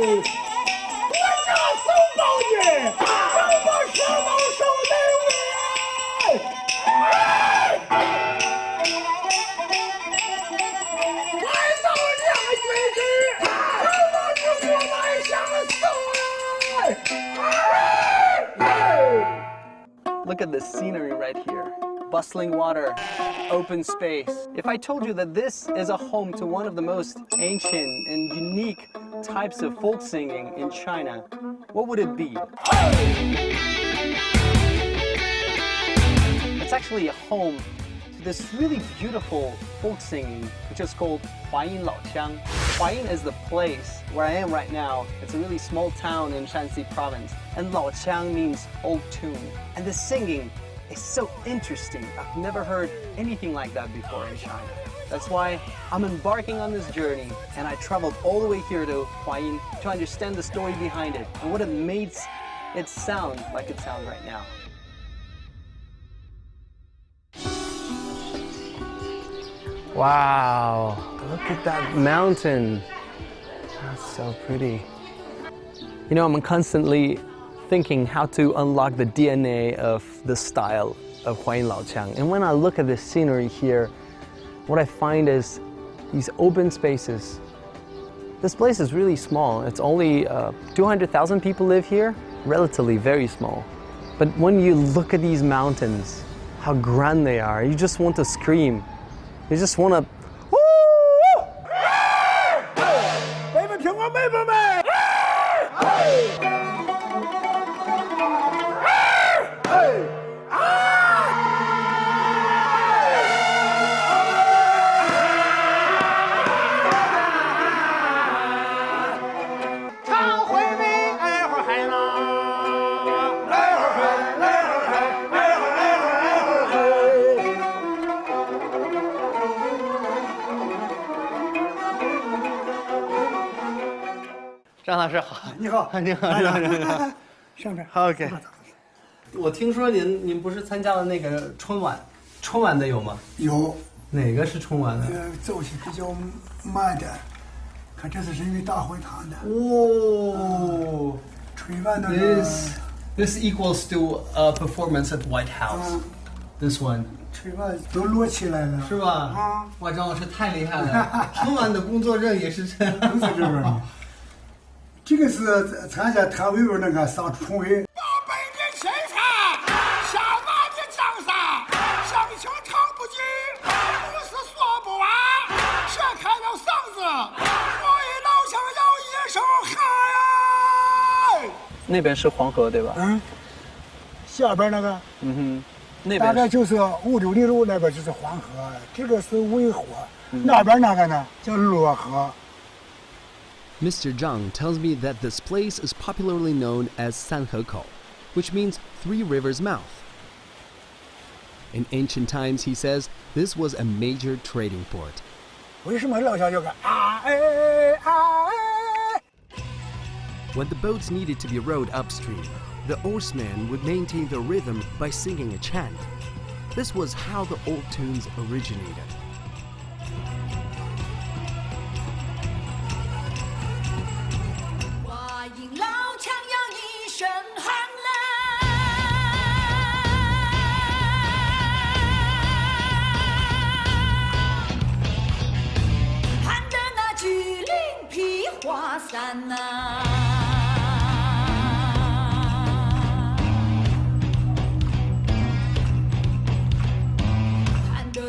国家送报你，让我什么受累为？快走两军之，让我之国来相送。Look at the scenery right here. Bustling water, open space. If I told you that this is a home to one of the most ancient and unique types of folk singing in China, what would it be? It's actually a home to this really beautiful folk singing, which is called Huayin Laoqiang. Huayin is the place where I am right now. It's a really small town in Shaanxi province. And Laoqiang means old tune. And the singing is so interesting. I've never heard anything like that before in China. That's why I'm embarking on this journey, and I traveled all the way here to Huayin to understand the story behind it and what it makes it sound like it sounds right now. Wow, look at that mountain. That's so pretty. You know, I'm constantly thinking how to unlock the DNA of the style of Huayin Laoqiang. And when I look at the scenery here, what I find is these open spaces. This place is really small. It's only 200,000 people live here, relatively very small. But when you look at these mountains, how grand they are, you just want to scream. You just want to 妹妹听我妹妹们。张老师好，你好，你好，你好，你好，上边。OK。我听说您不是参加了那个春晚的有吗？有。哪个是春晚的？奏起比较慢点，看这是人民大会堂的。哦。春晚那个。This equals to a performance at White House. This one. 春晚都摞起来了。是吧？啊。哇，张老师太厉害了！春晚的工作证也是这样。都在这边吗？这个是参加团委会那个上春晚。宝贝的青菜，下马的江山，乡情唱不尽，故事说不完，谁开了嗓子，我一老乡要一声喊呀！那边是黄河对吧？嗯。下边那个。嗯哼。那边大概就是560路那边就是黄河，这个是渭河，那边那个呢叫洛河。Mr. Zhang tells me that this place is popularly known as Sanhekou, which means Three Rivers Mouth. In ancient times, he says, this was a major trading port. 为什么老乡有个啊哎啊哎 When the boats needed to be rowed upstream, the oarsmen would maintain the rhythm by singing a chant. This was how the old tunes originated. 话音老腔扬一声喊来，喊得那巨灵披华山呐。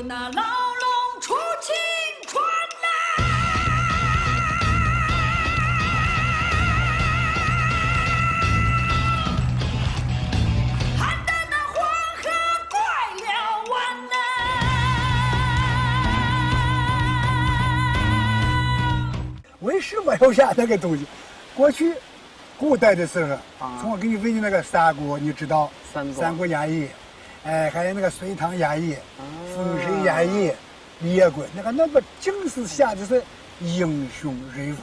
那牢笼出青春来，喊得那黄河怪了弯呐。为什么要下那个东西？过去古代的时候，从我给你问你那个三国，你知道《三国演义》，哎，还有那个《隋唐演义》。《封神演义》列过那个正是写的是英雄人物。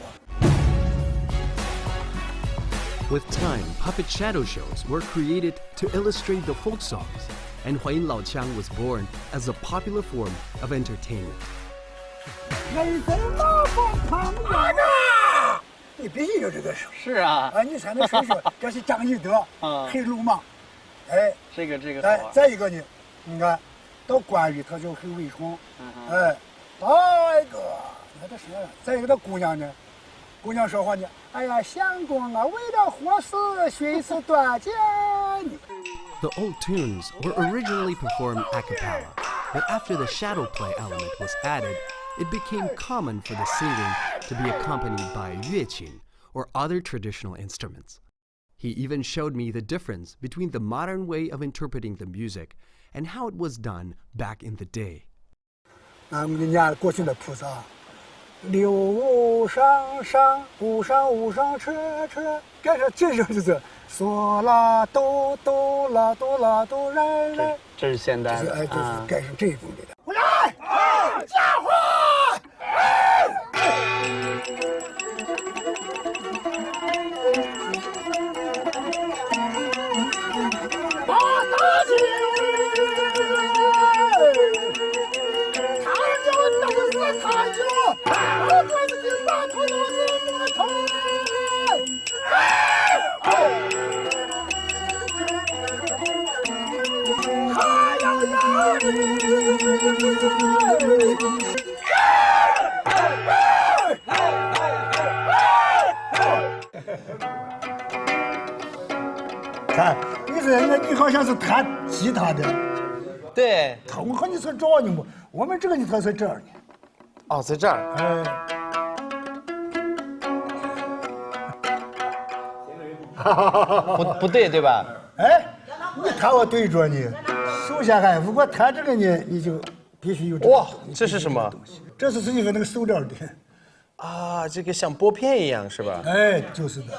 With time, puppet shadow shows were created to illustrate the folk songs, and Huayin Laoqiang was born as a popular form of entertainment. 你必须有这个手。是啊，你才能伸手，这是张翼德，很鲁莽。哎，这个好哎，玩。再一个呢，你看，到关羽他就很威风，哎，大哥，你看他什么了？再一个，他姑娘呢？姑娘说话呢，哎呀，相公啊，为了活死，学一次断剑。The old tunes were originally performed a cappella, but after the shadow play element was added, it became common for the singing to be accompanied by yueqin, or other traditional instruments. He even showed me the difference between the modern way of interpreting the music and how it was done back in the day. 俺们家过去的菩萨，六五上上，五上五上车车，干啥？这时候就是嗦啦哆哆啦哆啦哆来来，这是现代的，就是就是改成这一风格的。回来，家伙！马大姐，他就都是他就，我管自己把头都是我头。他要让看，你好像是弹吉他的，对，我和你是这样的不？我们这个你他是这样的，哦，在这儿，不对，对吧？哎，你弹我对着呢，手下还如果弹这个呢，你就必须有这个。哇，这是什么？这是一个那个塑料的。啊，这个像拨片一样是吧？哎，就是的。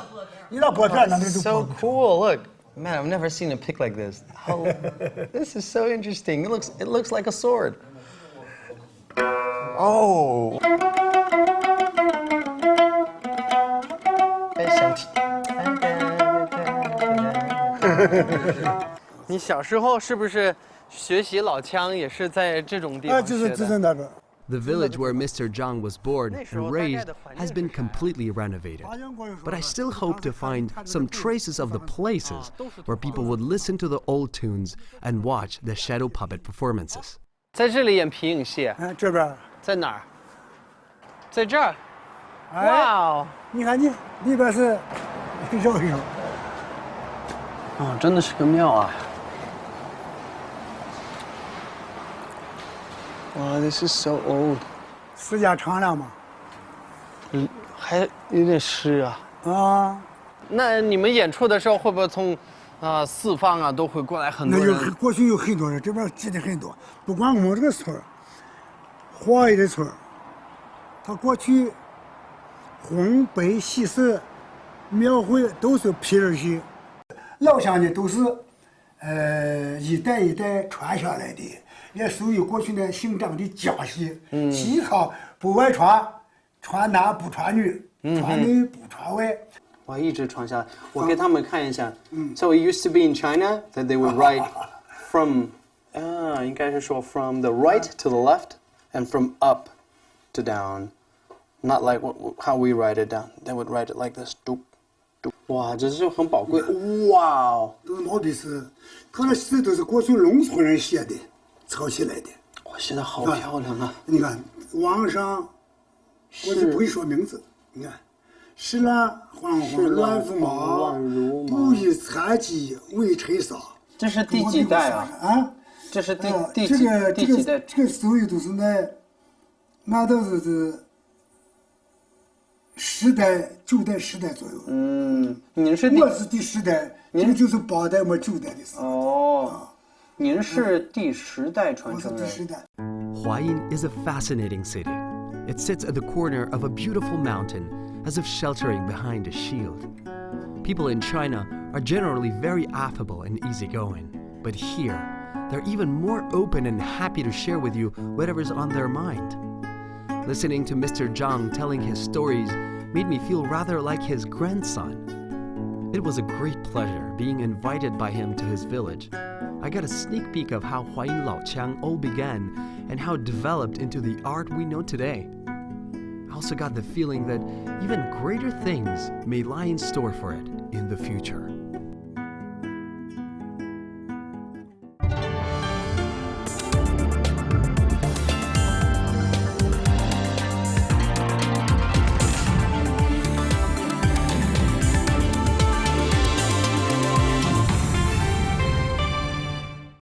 你那拨片那个就 So cool! Look, man, I've never seen a pick like this. How, this is so interesting. It looks like a sword. Oh. 你小时候是不是学习老腔也是在这种地方学的？就是那边。 The village where Mr. Zhang was born and raised has been completely renovated, but I still hope to find some traces of the places where people would listen to the old tunes and watch the shadow puppet performances. 在这里演皮影戏，这边在哪儿？在这儿。哎哇哦！你看你里边是绕一绕。哦，真的是个庙啊！哇 ，This is so old。时间长了嘛。还有点湿啊。啊。那你们演出的时候会不会从四方啊都会过来很多人？那过去有很多人，这边挤的很多。不光我们这个村儿，华裔的村儿，他过去红白喜事庙会都是皮儿戏，老乡呢都是一代一代传下来的，也属于过去的姓张的家系。其他不外传，传男不传女，传内不传外。我一直传下来，我给他们看一下。So it used to be in China that they would write from，应该是说 from the right to the left and from up to down, not like how we write it down. They would write it like this. 哇，这是很宝贵。哇哦，都是毛笔字，他的字都是过去农村人写的，抄起来的。哇，写的好漂亮啊！你看，网上过去不会说名字，你看。是那黄黄乱如麻，不以残疾为尘沙。这是第几代啊？啊，这是第几代？这个所有都是那都是10代、9代、10代左右。您是我是第10代，这个就是8代么9代的事。哦，您是第10代传承人。我是第10代。Huayin is a fascinating city. It sits at the corner of a beautiful mountain, as if sheltering behind a shield. People in China are generally very affable and easygoing, but here, they're even more open and happy to share with you whatever's on their mind. Listening to Mr. Zhang telling his stories made me feel rather like his grandson. It was a great pleasure being invited by him to his village. I got a sneak peek of how Huayin Laoqiang all began and how it developed into the art we know today. I also got the feeling that even greater things may lie in store for it in the future.